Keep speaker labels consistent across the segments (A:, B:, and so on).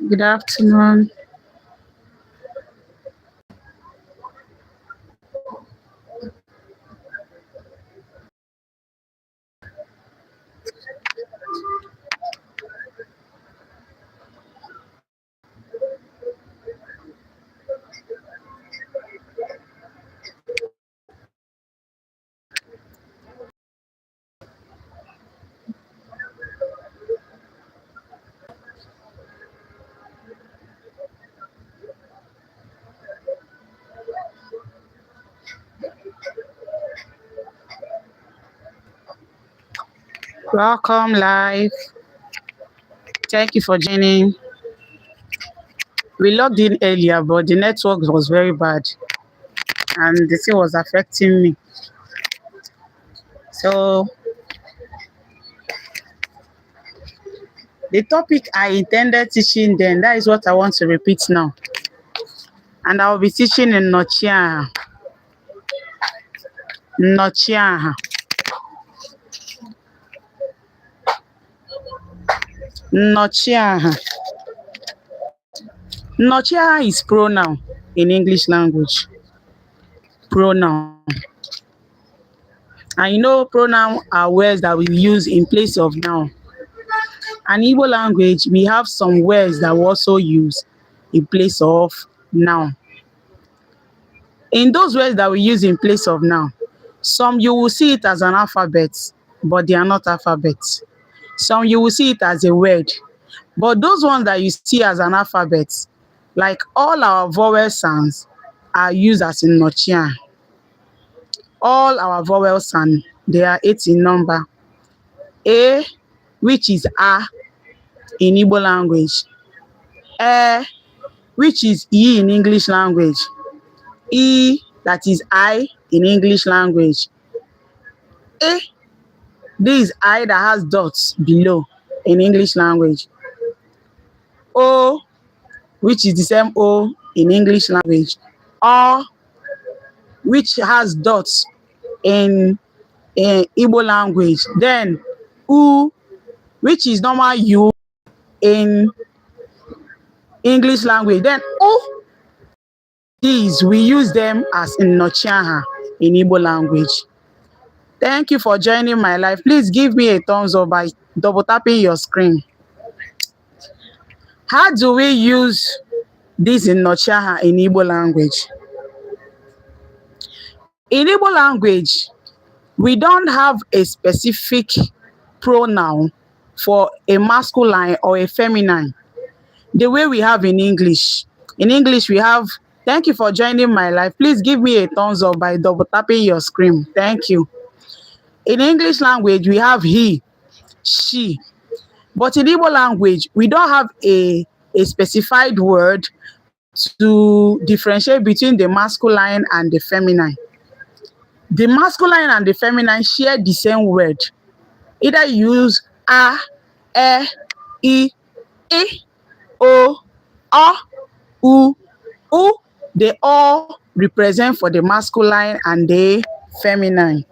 A: Good afternoon. Welcome live. Thank you for joining. We logged in earlier, but the network was very bad and the thing was affecting me. So the topic I intended teaching then, that is what I want to repeat now. And I will be teaching in Nochiaha. Nochiaha. Nochiaha. Nochiaha is pronoun in English language. Pronoun. And you know, pronoun are words that we use in place of noun. And in Igbo language, we have some words that we also use in place of noun. In those words that we use in place of noun, some you will see it as an alphabet, but they are not alphabets. Some you will see it as a word, but those ones that you see as an alphabet, like all our vowel sounds, are used as in Nochian. All our vowel sounds, they are 8 in number. A, which is A in Igbo language. E, which is E in English language. E, that is I in English language. A, this is I that has dots below in English language. O, which is the same O in English language. O, which has dots in Igbo language. Then U, which is normal U in English language. Then O, these we use them as in Nochiaha in Igbo language. Thank you for joining my live. Please give me a thumbs up by double tapping your screen. How do we use this in Nochiaha in Igbo language? In Igbo language, we don't have a specific pronoun for a masculine or a feminine the way we have in English. In English, we have, thank you for joining my live. Please give me a thumbs up by double tapping your screen. Thank you. In English language, we have he, she. But in Igbo language, we don't have a specified word to differentiate between the masculine and the feminine. The masculine and the feminine share the same word. Either use a, e, o, u. They all represent for the masculine and the feminine.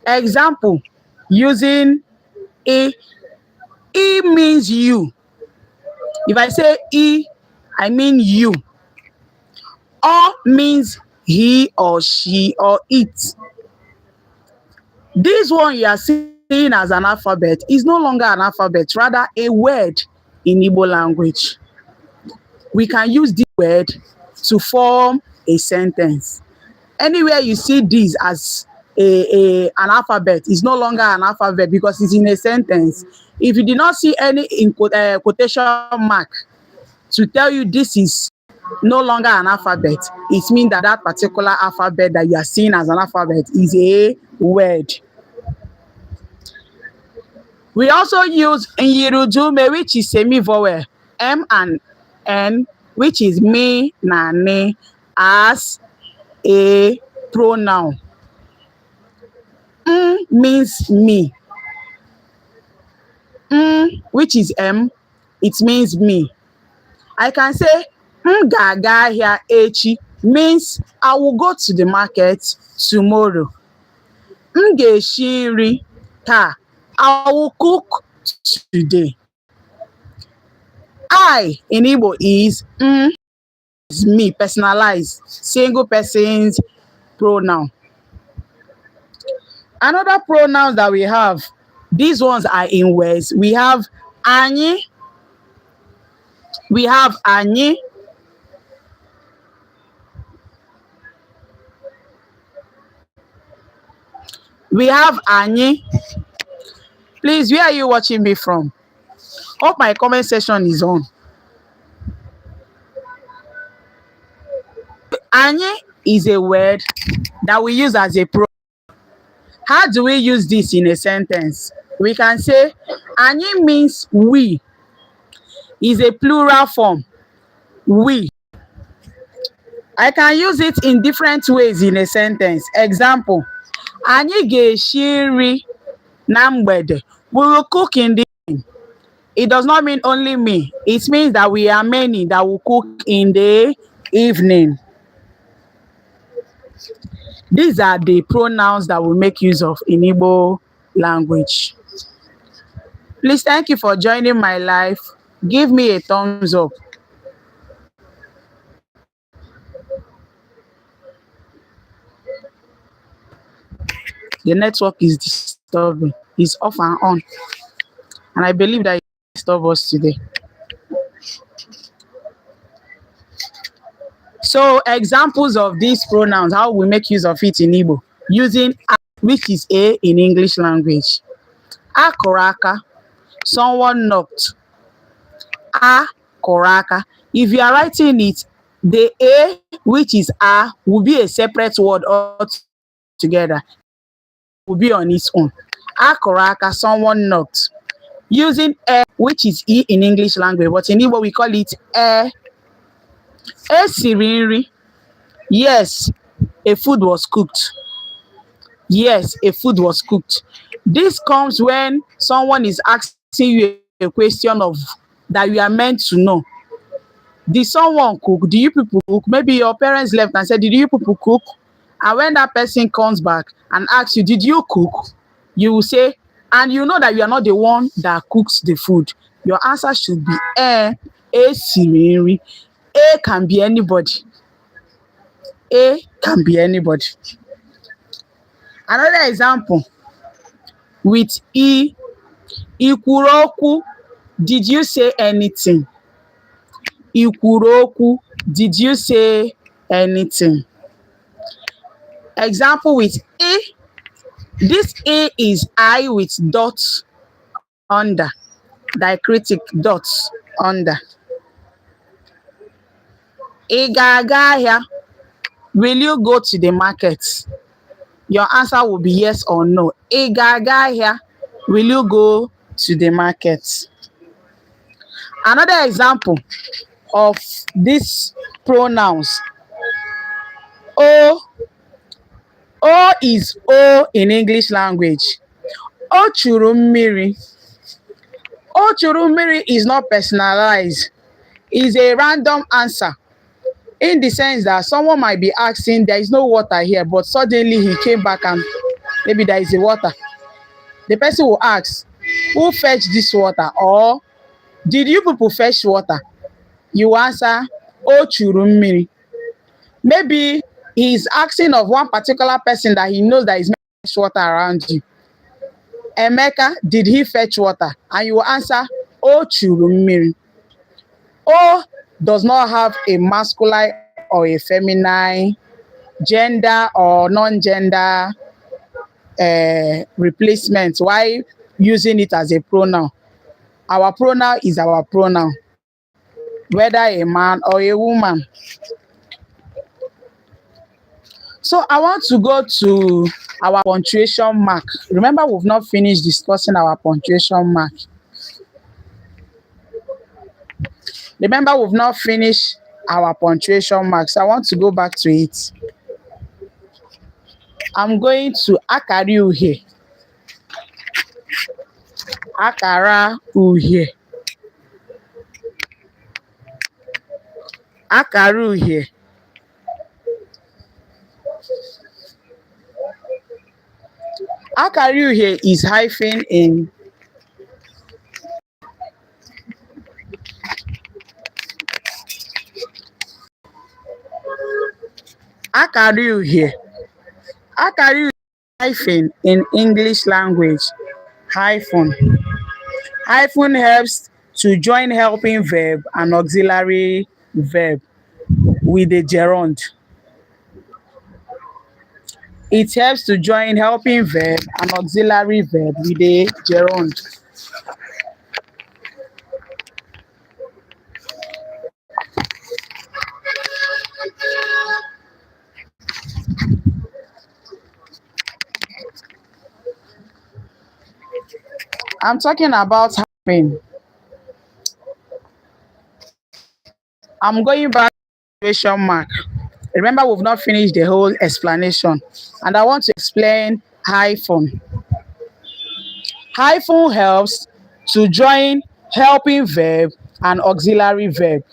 A: Example, using e means you. If I say e, I mean you. O means he or she or it. This one you are seeing as an alphabet is no longer an alphabet, rather a word in Igbo language. We can use this word to form a sentence. Anywhere you see this as an alphabet, is no longer an alphabet because it's in a sentence. If you did not see any quotation mark to tell you this is no longer an alphabet, it means that that particular alphabet that you are seeing as an alphabet is a word. We also use Nyirudume, which is semi-vowel, M and N, which is me, na, ne, as a pronoun. Means me. Which is M, it means me. I can say ga here echi means I will go to the market tomorrow. Ngeshiri ta, I will cook today. I in Igbo is me, personalized, single person's pronoun. Another pronouns that we have, these ones are in words. We have anyị, we have anyị, we have anyị. Please, where are you watching me from? Hope my comment section is on. Anyị is a word that we use as a pronoun. How do we use this in a sentence? We can say anyị means we, is a plural form. We. I can use it in different ways in a sentence. Example, anyị ga-eshi nri na mgbede. We will cook in the evening. It does not mean only me. It means that we are many that will cook in the evening. These are the pronouns that we make use of in Igbo language. Please, thank you for joining my live. Give me a thumbs up. The network is disturbing. It's off and on. And I believe that it will disturb us today. So examples of these pronouns, how we make use of it in Igbo, using a, which is a in English language. Akoraka, someone knocked. Akoraka. If you are writing it, the a, which is a, will be a separate word altogether. Will be on its own. Akoraka, someone knocked. Using a, which is e in English language, but in Igbo we call it e. Esiri nri. Yes, a food was cooked. Yes, a food was cooked. This comes when someone is asking you a question of that you are meant to know. Did someone cook? Do you people cook? Maybe your parents left and said, did you people cook? And when that person comes back and asks you, did you cook? You will say, and you know that you are not the one that cooks the food. Your answer should be esiri nri. A can be anybody. A can be anybody. Another example with e, ikwuru, did you say anything? Ikwuru, did you say anything? Example with e, this e is I with dots under, diacritic dots under. Ị ga-aga ahịa? Will you go to the market? Your answer will be yes or no. Ị ga-aga ahịa? Will you go to the market? Another example of these pronouns. O. O is O in English language. O churu mmiri. O churu mmiri is not personalized. It's a random answer. In the sense that someone might be asking, there is no water here, but suddenly he came back and maybe there is a water. The person will ask, who fetched this water? Or, did you people fetch water? You answer, O churu mmiri. Maybe he is asking of one particular person that he knows that is fetch water around you. Emeka, did he fetch water? And you will answer, O churu mmiri. O does not have a masculine or a feminine, gender or non-gender replacement. Why using it as a pronoun? Our pronoun is our pronoun, whether a man or a woman. So I want to go to our punctuation mark. Remember, we've not finished discussing our punctuation mark. Remember, we've not finished our punctuation mark, so I want to go back to it. I'm going to akara uhie. Akara uhie. Akara uhie. Akara uhie is hyphen in Akaruhie. Akaruhie hyphen in English language. Hyphen. Hyphen helps to join helping verb and auxiliary verb with a gerund. It helps to join helping verb and auxiliary verb with a gerund. I'm talking about hyphen. I'm going back to question mark. Remember, we've not finished the whole explanation, and I want to explain hyphen. Hyphen helps to join helping verb and auxiliary verb.